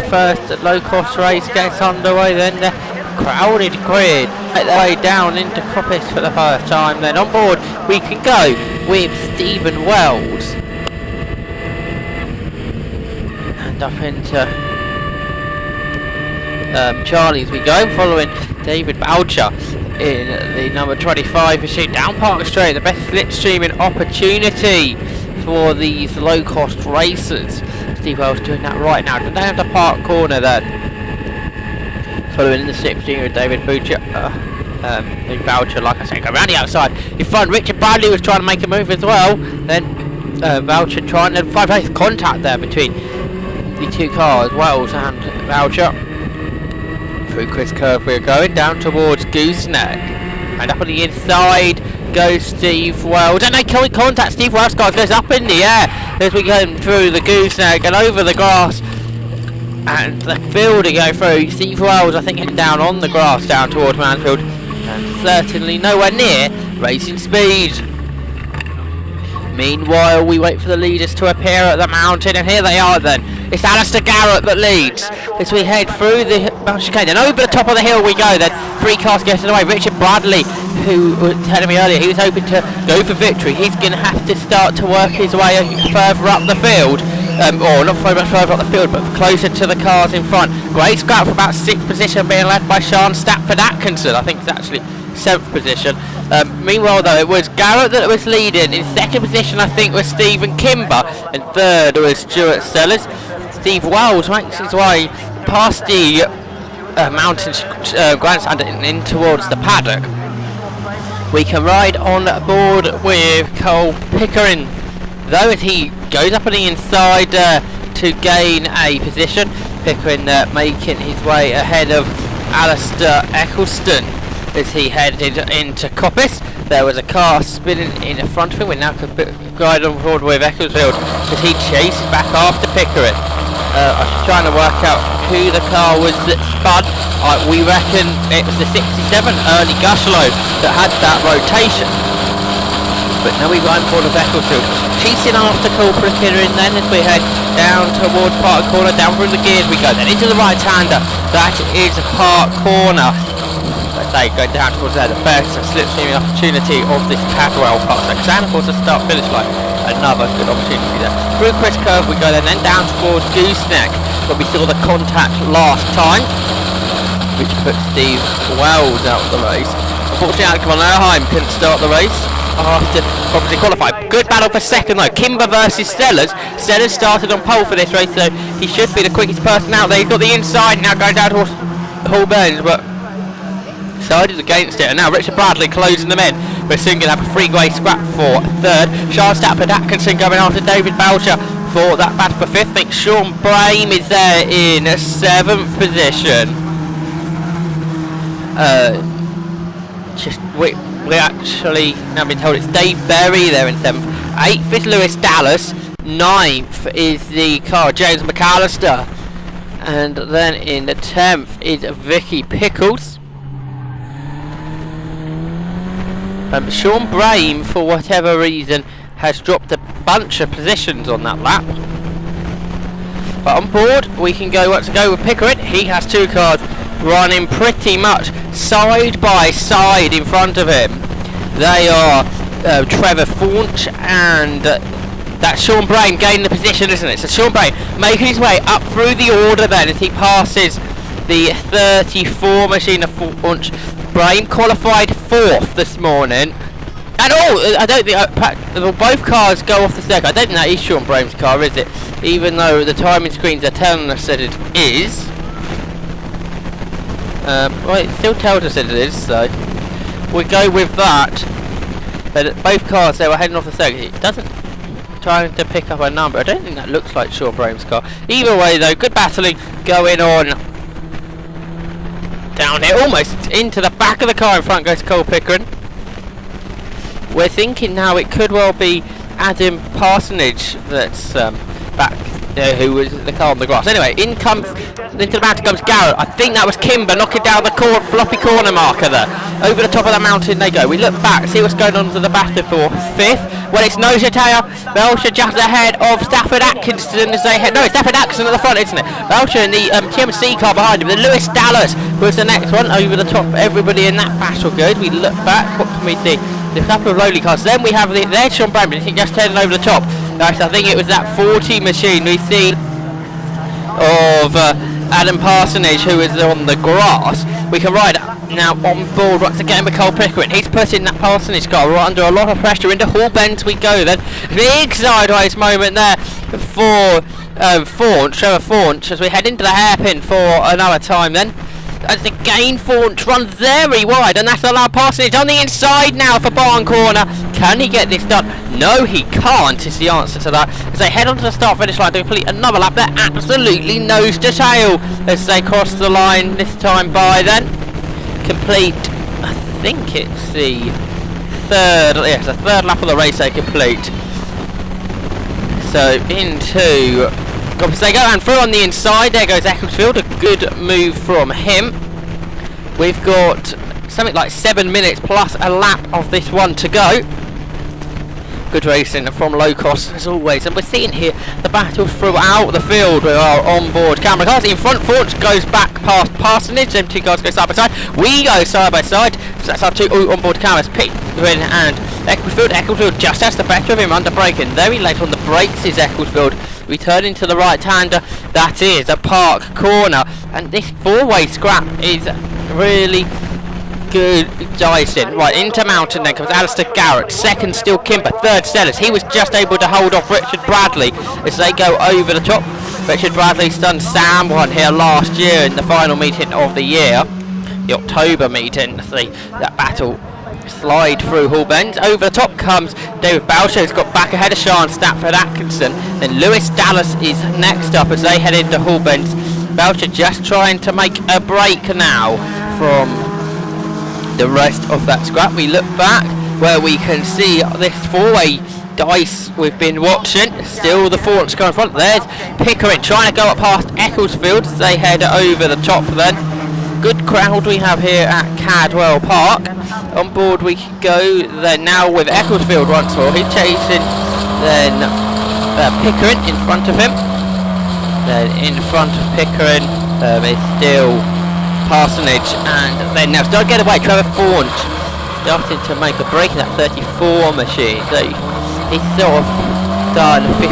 first low-cost race gets underway. Then the crowded grid make their way down into Coppice for the first time. Then on board we can go with Stephen Wells. And up into Charlie's we go, following David Boucher in the number 25 machine. Down Park Straight, the best slipstreaming opportunity for these low-cost racers. Steve Wells doing that right now. Down to Park Corner then. Following the slipstream with David Boucher. David Boucher, like I said, go around the outside. In front, Richard Bradley was trying to make a move as well. Then Boucher trying to find contact there between the two cars, Wells and Boucher. Through Chris Curve we're going down towards Gooseneck, and up on the inside goes Steve Wells, and they can't contact. Steve Wells goes up in the air as we go through the Gooseneck and over the grass and the field to go through. Steve Wells I think heading down on the grass down towards Mansfield, and certainly nowhere near racing speed. Meanwhile we wait for the leaders to appear at the mountain, and here they are then. It's Alastair Garrett that leads as we head through the mountain chicane, and over the top of the hill we go then. 3 cars getting away. Richard Bradley, who was telling me earlier he was hoping to go for victory, he's going to have to start to work his way further up the field, or not very much further up the field but closer to the cars in front. Great scrap for about 6th position, being led by Sean Stafford Atkinson. I think it's actually 7th position. Meanwhile though, it was Garrett that was leading. In 2nd position I think was Stephen Kimber, and 3rd was Stuart Sellers. Steve Wells makes his way past the mountain grandstand and in towards the paddock. We can ride on board with Carl Pickering though, as he goes up on the inside to gain a position. Pickering making his way ahead of Alastair Eccelsfield as he headed into Coppice. There was a car spinning in front of him. We now can ride on board with Ecclesfield as he chases back after Pickering. I was trying to work out who the car was that spun. We reckon it was the 67 Ernie Gushlow that had that rotation. But now we ride on board with Ecclesfield, chasing after Carl Pickering then as we head down towards Park Corner. Down through the gears we go, then into the right-hander. That is Park Corner. They go down towards there, the best slipstreaming opportunity of this Cadwell Park. So and of course the start-finish line, another good opportunity there. Through Chris Curve we go then down towards Gooseneck, where we saw the contact last time, which put Steve Wells out of the race. Unfortunately Alex von Erheim couldn't start the race after obviously qualified. Good battle for 2nd though, Kimber versus Sellers. Sellers started on pole for this race, so he should be the quickest person out there. He's got the inside now going down towards Hall Burns, but decided against it, and now Richard Bradley closing them in. We're soon going to have a 3-way scrap for 3rd. Sean Stafford Atkinson going after David Boucher for that battle for 5th. I think Sean Brame is there in 7th position. We actually now been told it's Dave Berry there in 7th. 8th is Lewis Dallas. 9th is the car James McAllister, and then in the 10th is Vicky Pickles. Sean Brame, for whatever reason, has dropped a bunch of positions on that lap. But on board, we can go with Pickering. He has 2 cars running pretty much side by side in front of him. They are Trevor Faunch and that's Sean Brame gaining the position, isn't it? So Sean Brame making his way up through the order then as he passes the 34 machine of Faunch. Brame qualified 4th this morning, and I don't think both cars go off the circuit. I don't think that is Sean Brame's car, is it? Even though the timing screens are telling us that it is. Well, it still tells us that it is, so we go with that. But both cars, they were heading off the circuit. It doesn't trying to pick up a number. I don't think that looks like Sean Brame's car. Either way though, good battling going on down here, almost into the back of the car. In front goes Carl Pickering. We're thinking now it could well be Adam Parsonage that's back who was the car on the grass. Anyway, into the mountain comes Garrett. I think that was Kimber knocking down the floppy corner marker there. Over the top of the mountain they go. We look back, see what's going on to the battle for 5th. Well, it's Nosataya. Belcher just ahead of Stafford Atkinson as they head. No, it's Stafford Atkinson at the front, isn't it? Belcher in the TMC car behind him. Then Lewis Dallas was the next one. Over the top, everybody in that battle good. We look back, what can we see? There's a couple of lowly cars. Then we have there's Sean Bramble, just turning over the top. Nice, I think it was that 40 machine we see of Adam Parsonage, who is on the grass. We can ride now on board once again with Carl Pickering. He's putting that Parsonage car right under a lot of pressure. Into Hall Bends we go then. Big sideways moment there for Trevor Faunch as we head into the hairpin for another time then. As again Faunch runs very wide, and that's allowed Parsonage on the inside now for Barn Corner. Can he get this done? No, he can't is the answer to that. As they head onto the start finish line to complete another lap, they're absolutely nose to tail as they cross the line this time by then. Complete, I think it's the third lap of the race they complete. So into they go and through on the inside. There goes Ecclesfield, a good move from him. We've got something like 7 minutes plus a lap of this one to go. Good racing from Locost as always, and we're seeing here the battles throughout the field with our onboard camera cars. In front, Faunch goes back past Parsonage, them two cars go side by side. We go side by side, so that's our two onboard cameras, Pickering and Ecclesfield. Ecclesfield just has the better of him under braking. Very late on the brakes is Ecclesfield. We turn into the right-hander, that is a Park corner, and this four-way scrap is really good dicing. Right, into Mountain then comes Alastair Garrett, second still Kimber, third Sellers. He was just able to hold off Richard Bradley as they go over the top. Richard Bradley stunned Sam one here last year in the final meeting of the year, the October meeting. See that battle slide through Hall Bends. Over the top comes David Belcher, who's got back ahead of Sean Stafford Atkinson. Then Lewis Dallas is next up as they head into Hall Bends. Belcher just trying to make a break now from the rest of that scrap. We look back where we can see this four-way dice we've been watching. Still the Faunch car in front. There's Pickering trying to go up past Ecclesfield as they head over the top then. Good crowd we have here at Cadwell Park. On board we go then now with Ecclesfield once more. He's chasing then Pickering in front of him. Then in front of Pickering is still Parsonage, and then now starting to get away. Trevor Faunch starting to make a break in that 34 machine. So he's sort of done 55.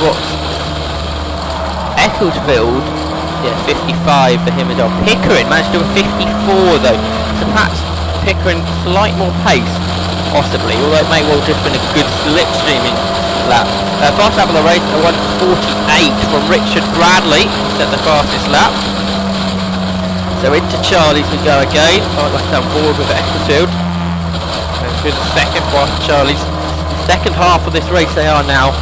What's Ecclesfield? Yeah, 55 for him as well. Pickering managed to do a 54 though. So perhaps Pickering slight more pace, possibly, although it may well just been a good slipstreaming lap. Fast lap of the race, a 1:48 from Richard Bradley, set the fastest lap. So into Charlie's we go again. I'd like to on board with Ecclesfield. Through the second one, Charlie's second half of this race they are now.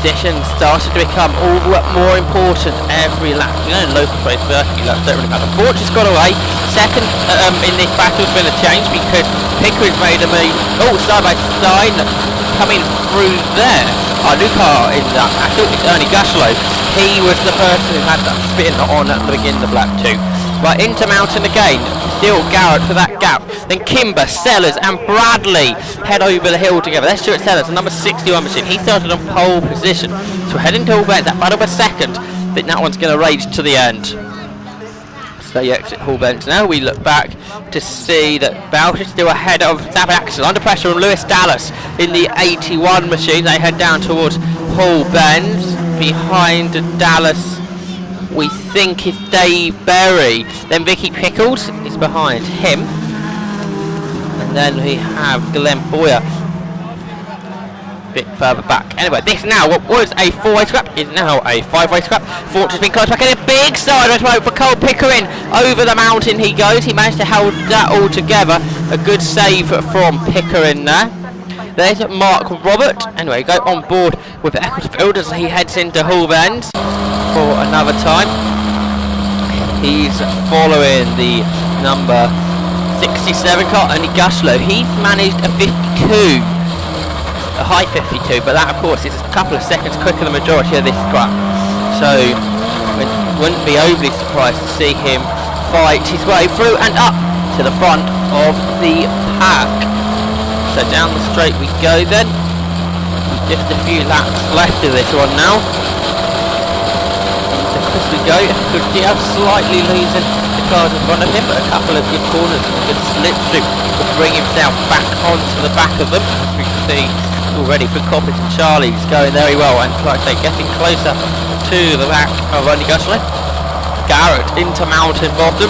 Positions started to become all more important every lap. You know, in local race, virtually laps don't really matter. Faunch has got away. Second in this battle has been a change because Pickering's made a move. Oh, side by side, coming through there. Our new car in that battle is Ernie Gushlow. He was the person who had that spin on at the beginning of lap 2. Right, into Mountain again, still Garrett for that gap. Then Kimber, Sellers and Bradley head over the hill together. That's Stuart Sellers, the number 61 machine. He started on pole position. So we're heading to Hall Bends, that battle for second. I think that one's going to rage to the end. So you exit Hall Bends. Now we look back to see that Belcher's still ahead of Stafford Atkinson. Under pressure on Lewis Dallas in the 81 machine. They head down towards Hall Bends. Behind Dallas we think is Dave Berry. Then Vicky Pickles is behind him. And then we have Glenn Boyer a bit further back. Anyway, this now, what was a 4-way scrap, is now a 5-way scrap. Faunch has been close back in a big sideways mode for Carl Pickering. Over the mountain he goes. He managed to hold that all together. A good save from Pickering there. There's Mark Robert. Anyway, go on board with Ecclesfield as he heads into Hall Bends for another time. He's following the number 67 car, Ernie Gushlow. He's managed a 52. a high 52, but that of course is a couple of seconds quicker than the majority of this scrap. So we wouldn't be overly surprised to see him fight his way through and up to the front of the pack. So down the straight we go then. Just a few laps left of this one now. As we go, could just slightly losing the cars in front of him, but a couple of good corners, a good slipstream will bring himself back onto the back of them. As we can see already for Coppers and Charlie's going very well, and like I say, getting closer to the back of Ronnie Gosling. Garrett into Mountain Bottom.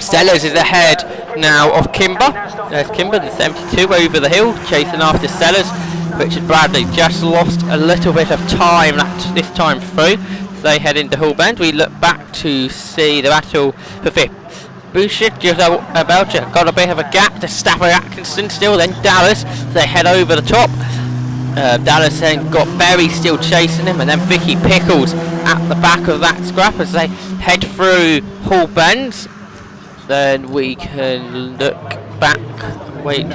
Sellers is ahead now of Kimber. There's Kimber, the 72 over the hill, chasing after Sellers. Richard Bradley just lost a little bit of time this time through. They head into Hall Bend. We look back to see the battle for fifth. Boucher, Belcher got a bit of a gap to Stafford Atkinson still, then Dallas. They head over the top. Dallas then got Berry still chasing him, and then Vicky Pickles at the back of that scrap as they head through Hall Bend. Then we can look back, wait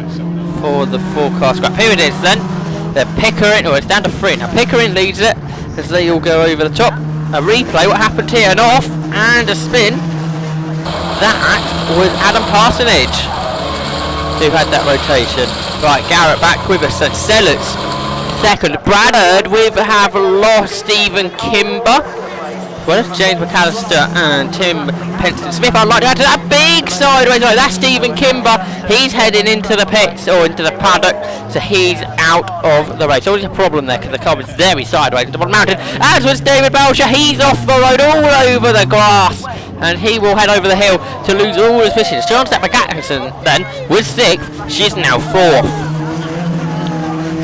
for the forecast scrap. Here it is then. They're Pickering, it's down to 3. Now Pickering leads it as they all go over the top. A replay, what happened here? An off and a spin. That was Adam Parsonage who had that rotation. Right, Garrett back with us and Sellers second. Bradford, we have lost Stephen Kimber. Well, that's James McAllister and Tim Penston Smith. I'd like to add to that big sideways. That's Stephen Kimber. He's heading into the pits or into the paddock, so he's out of the race. Always a problem there because the car was very sideways into the mountain. As was David Belcher. He's off the road all over the grass, and he will head over the hill to lose all his positions. John Stepper Atkinson then was 6th. She's now 4th.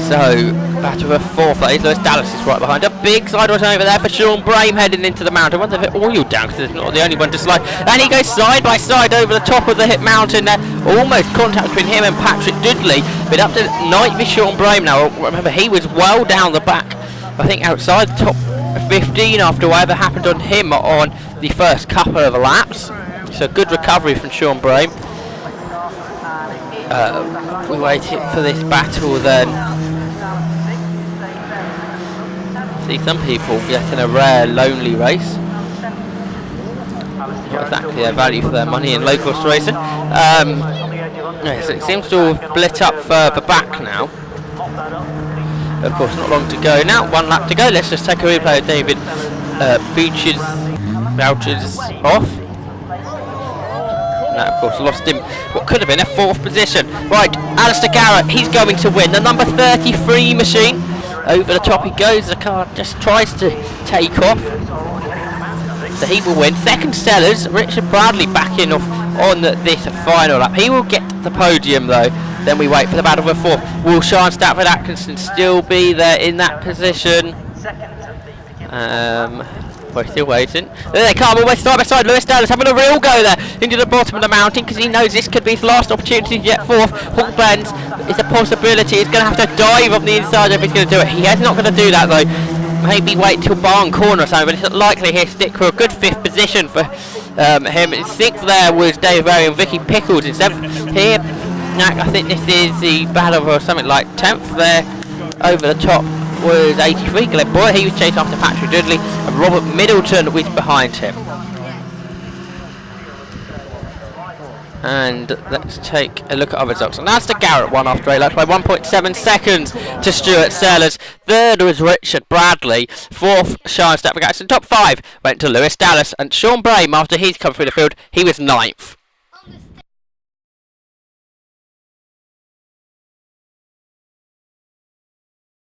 So back to her 4th place. Lewis Dallas is right behind her. Big sideways over there for Sean Brame heading into the mountain. Wonder if it oiled down because it's not the only one to slide. And he goes side by side over the top of the hip mountain there. Almost contact between him and Patrick Dudley. But up to 9th is Sean Brame now. Remember, he was well down the back. I think outside the top 15 after whatever happened on him on the first couple of laps. So good recovery from Sean Brame. We waited for this battle then. See some people getting a rare lonely race. Not exactly a value for their money in low-cost racing. Yes, it seems to have split up further back now. Of course, not long to go now. 1 lap to go. Let's just take a replay of David Boucher's off. That of course lost him what could have been a 4th position. Right, Alastair Garrett, he's going to win. The number 33 machine. Over the top he goes, the car just tries to take off. So he will win. Second Sellers, Richard Bradley backing off on this final lap. He will get the podium though. Then we wait for the battle for 4th. Will Sean Stafford Atkinson still be there in that position? We're still waiting. There they come, almost side by side. Lewis Dallas having a real go there into the bottom of the mountain because he knows this could be his last opportunity to get 4th. Hall Bend is a possibility. He's going to have to dive on the inside if he's going to do it. He is not going to do that though. Maybe wait till barn corner or something, but it's likely he'll stick for a good 5th position for him. 6th there was Dave Berry and Vicky Pickles in 7th. Here, I think this is the battle for something like 10th there over the top. Was 83. Glenn Boy, he was chased after Patrick Dudley, and Robert Middleton was behind him. And let's take a look at other results. And Alastair Garrett won after 8 laps by 1.7 seconds to Stuart Sellers. 3rd was Richard Bradley. 4th, Sean Stafford Atkinson. Top 5 went to Lewis Dallas, and Sean Brame after he's come through the field, he was 9th.